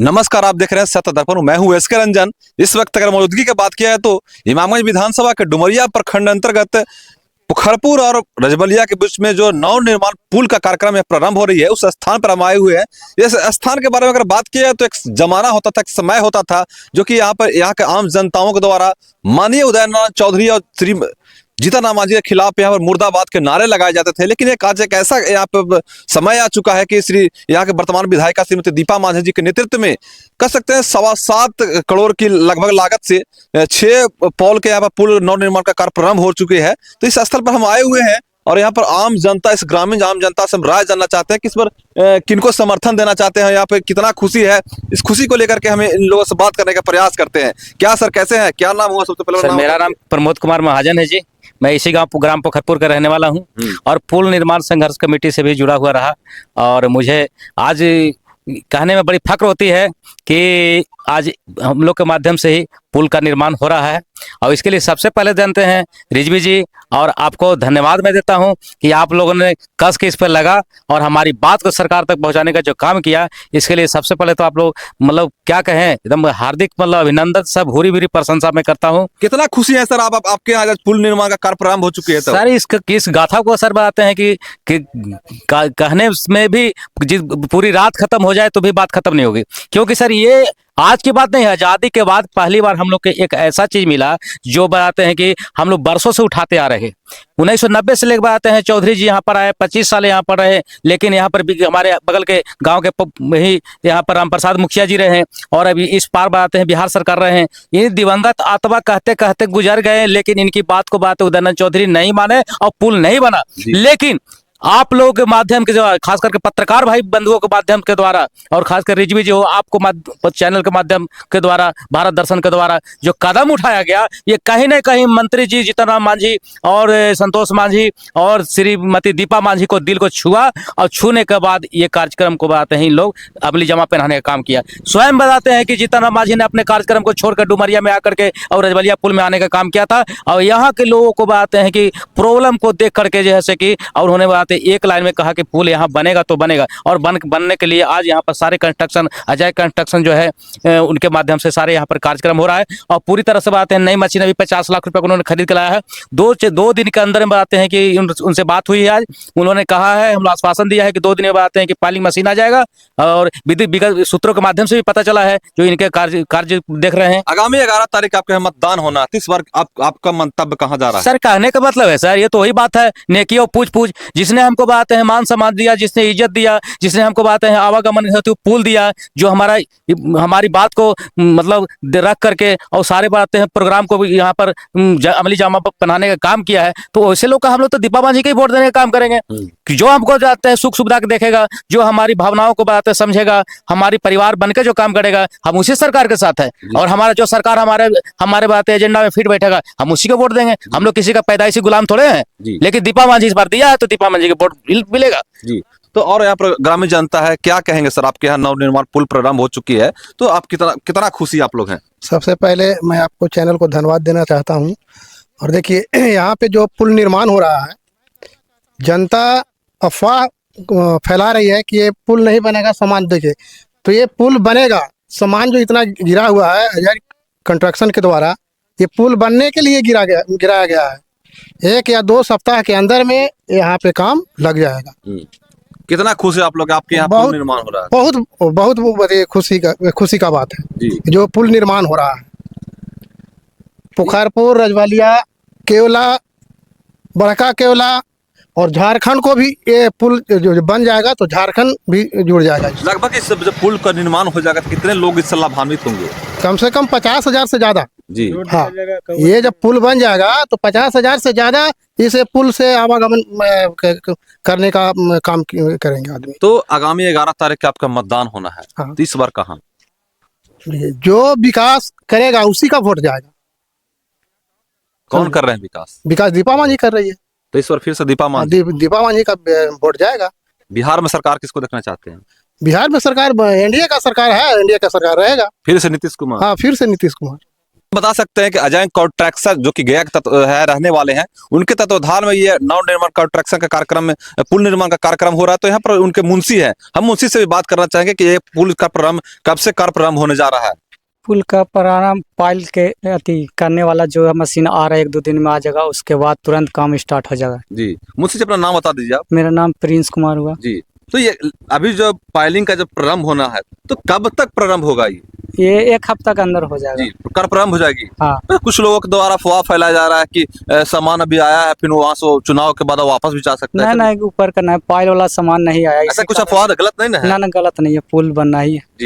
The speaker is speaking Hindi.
नमस्कार, आप देख रहे हैं सत्य दर्पण। मैं हूं एसके रंजन। इस वक्त अगर मौजूदगी की बात किया है तो इमामगंज विधानसभा के डुमरिया प्रखंड अंतर्गत पुखरपुर और रजबलिया के बीच में जो नव निर्माण पुल का कार्यक्रम प्रारंभ हो रही है, उस स्थान पर हम आए हुए हैं। इस स्थान के बारे में अगर बात की जाए तो एक जमाना होता था, एक समय होता था जो कि यहाँ के आम जनताओं के द्वारा माननीय उदयनारायण चौधरी और श्री जीतन राम मांझी के खिलाफ यहाँ पर मुर्दाबाद के नारे लगाए जाते थे। लेकिन आज एक ऐसा यहाँ पे समय आ चुका है कि यहाँ के वर्तमान विधायिका श्रीमती दीपा मांझी जी के नेतृत्व में कह सकते हैं 7.25 करोड़ की लगभग लागत से 6 पोल के यहाँ पर पुल नवनिर्माण का कार्य प्रारंभ हो चुके हैं। तो इस स्थल पर हम आए हुए हैं और यहाँ पर आम जनता, इस ग्रामीण आम जनता से हम राय जानना चाहते हैं कि इस पर किनको समर्थन देना चाहते हैं, यहाँ पे कितना खुशी है। इस खुशी को लेकर के हमें इन लोगों से बात करने का प्रयास करते हैं। क्या सर, कैसे हैं? क्या नाम हुआ सबसे पहले? मेरा नाम प्रमोद कुमार महाजन है जी। मैं इसी ग्राम पोखरपुर का रहने वाला हूं और पुल निर्माण संघर्ष कमेटी से भी जुड़ा हुआ रहा। और मुझे आज कहने में बड़ी फक्र होती है कि आज हम लोग के माध्यम से ही पुल का निर्माण हो रहा है। और इसके लिए सबसे पहले जानते हैं रिजवी जी, और आपको धन्यवाद मैं देता हूं कि आप लोगों ने कस के इस पर लगा और हमारी बात को सरकार तक पहुंचाने का जो काम किया, इसके लिए सबसे पहले तो आप लोग मतलब क्या कहें, एकदम हार्दिक अभिनंदन, सब भूरी भूरी प्रशंसा मैं करता हूं। कितना खुशी है सर आपके आज पुल निर्माण का कार्य प्रारंभ हो चुके हैं सर। इस गाथा को सर बताते हैं कि कहने में भी पूरी रात खत्म हो जाए तो भी बात खत्म नहीं होगी, क्योंकि सर ये आज की बात नहीं है। आजादी के बाद पहली बार हम लोग के एक ऐसा चीज मिला जो बताते हैं कि हम लोग बरसों से उठाते आ रहे। 1990 से लेकर बताते हैं चौधरी जी यहाँ पर आए, 25 साल यहाँ पर रहे, लेकिन यहाँ पर भी हमारे बगल के गांव के ही यहाँ पर राम प्रसाद मुखिया जी रहे और अभी इस पार बताते हैं बिहार सरकार रहे हैं। ये दिवंगत आत्मा कहते कहते गुजर गए, लेकिन इनकी बात को उदयनारायण चौधरी नहीं माने और पुल नहीं बना। लेकिन आप लोगों के माध्यम के द्वारा, खास करके पत्रकार भाई बंधुओं के माध्यम के द्वारा, और खासकर रिजवी जो आपको चैनल के माध्यम के द्वारा, भारत दर्शन के द्वारा जो कदम उठाया गया, ये कहीं न कहीं मंत्री जी जीतन राम मांझी और संतोष मांझी और श्रीमती दीपा मांझी को दिल को छुआ, और छूने के बाद ये कार्यक्रम को बताते हैं इन लोग अमली जमा पहनाने का काम किया। स्वयं बताते हैं कि जीतन राम मांझी ने अपने कार्यक्रम को छोड़कर डुमरिया में आकर के और रजबलिया पुल में आने का काम किया था, और यहाँ के लोगों को बताते हैं कि प्रॉब्लम को देख करके जैसे कि, और उन्होंने बताते एक लाइन में कहा कि पुल यहाँ बनेगा तो बनेगा, और बनने के लिए आज यहाँ पर सारे कंस्ट्रक्शन, अजय कंस्ट्रक्शन जो है उनके माध्यम से सारे यहाँ पर कार्यक्रम हो रहा है। और पूरी तरह से बताते हैं नई मशीन अभी 50 लाख रुपए को उन्होंने खरीद के लाया है। दो दिन के अंदर में बताते हैं कि उनसे बात हुई है। आज उन्होंने कहा है, हम आश्वासन दिया है कि 2 दिन में बताते हैं कि पालिंग मशीन आ जाएगा, और विगत सूत्रों के माध्यम से भी पता चला है जो इनके कार्य देख रहे हैं। आगामी 11 तारीख आपके मतदान होना, इस बार आपका मंतव्य कहाँ जा रहा है? सर कहने का मतलब है सर, ये तो वही बात है, नेकी और पूछ जिसने हमको बातें हैं मान सम्मान दिया, जिसने इज्जत दिया, जिसने हमको बातें हैं आवागमन हेतु पुल दिया, जो हमारी बात को मतलब रख करके और सारे बातें हैं प्रोग्राम को यहाँ पर अमली जामा पहनाने का काम किया है, तो वैसे लोग का हम लोग तो दीपा मांझी के ही वोट देने का काम करेंगे कि जो हमको जाते हैं सुख सुविधा देखेगा, जो हमारी भावनाओं को बातें समझेगा, हमारी परिवार बनकर जो काम करेगा, हम उसी सरकार के साथ है। और हमारा जो सरकार हमारे बातें एजेंडा में फिट बैठेगा, हम उसी को वोट देंगे। हम लोग किसी का पैदाइशी गुलाम थोड़े हैं, लेकिन दीपा मांझी इस बार दिया है तो दीपा मांझी के वोट मिलेगा जी। तो और यहाँ पर ग्रामीण जनता है, क्या कहेंगे सर? आपके यहाँ नवनिर्माण पुल प्रारंभ हो चुकी है, तो आप कितना खुशी आप लोग हैं? सबसे पहले मैं आपको चैनल को धन्यवाद देना चाहता हूँ। और देखिए यहाँ पे जो पुल निर्माण हो रहा है, जनता अफवाह फैला रही है कि ये पुल नहीं बनेगा, सामान देखिए तो ये पुल बनेगा। सामान जो इतना गिरा हुआ है अजय कंस्ट्रक्शन के द्वारा, ये पुल बनने के लिए गिराया गया है। 1 या 2 सप्ताह के अंदर में यहाँ पे काम लग जाएगा। कितना खुश है आप लोग, आपके यहाँ पुल निर्माण हो रहा है? बहुत बड़ी खुशी का बात है जी। जो पुल निर्माण हो रहा है। पुखरपुर, रजबलिया, केवला, बड़का केवला और झारखंड को भी ये पुल जो बन जाएगा तो झारखंड भी जुड़ जाएगा। लगभग इस जब पुल का निर्माण हो जाएगा तो कितने लोग इससे लाभान्वित होंगे? कम से कम 50,000 से ज्यादा जी। हाँ, ये जब पुल बन जाएगा तो 50,000 से ज्यादा इस पुल से आवागमन करने का काम करेंगे आदमी। तो आगामी 11 तारीख का आपका मतदान होना है। हाँ। तो इस बार कहाँ? जो विकास करेगा उसी का वोट जाएगा। कौन कर रहे हैं विकास? विकास दीपा मांझी कर रही है, तो इस बार फिर से दीपा मांझी का वोट जाएगा। बिहार में सरकार किसको देखना चाहते हैं? बिहार में सरकार एनडीए का सरकार है, एनडीए का सरकार रहेगा। फिर से नीतीश कुमार? हाँ, फिर से नीतीश कुमार। बता सकते हैं कि अजय कॉन्ट्रैक्टर जो कि गया के है रहने वाले हैं, उनके तत्वाधान में ये नव निर्माण कॉन्ट्रैक्शन का कार्यक्रम में पुल निर्माण का कार्यक्रम हो रहा है। तो यहाँ पर उनके मुंशी हैं, हम मुंशी से भी बात करना चाहेंगे कि ये पुल का प्रारंभ कब से कार्य प्रारंभ होने जा रहा है। पुल का प्रारंभ पाइल के अति करने वाला जो है मशीन आ रहा है, 1-2 दिन में आ जाएगा, उसके बाद तुरंत काम स्टार्ट हो जाएगा। जी, मुंशी जी अपना नाम बता दीजिए आप। मेरा नाम प्रिंस कुमार हुआ। जी, तो ये अभी जो पाइलिंग का जब प्रारंभ होना है तो कब तक प्रारंभ होगा ये 1 हफ्ता के अंदर हो जाएगा। जी, कार्य प्रारंभ हो जाएगी। हाँ। तो कुछ लोगों के द्वारा अफवाह फैलाया जा रहा है कि सामान अभी आया है, फिर वहां से चुनाव के बाद वापस भी जा सकता है। नहीं, ऊपर का नहीं, पाइल वाला सामान नहीं आया। ऐसा कुछ अफवाह गलत नहीं ना है? ना गलत नहीं है, पुल बनना ही है। जी।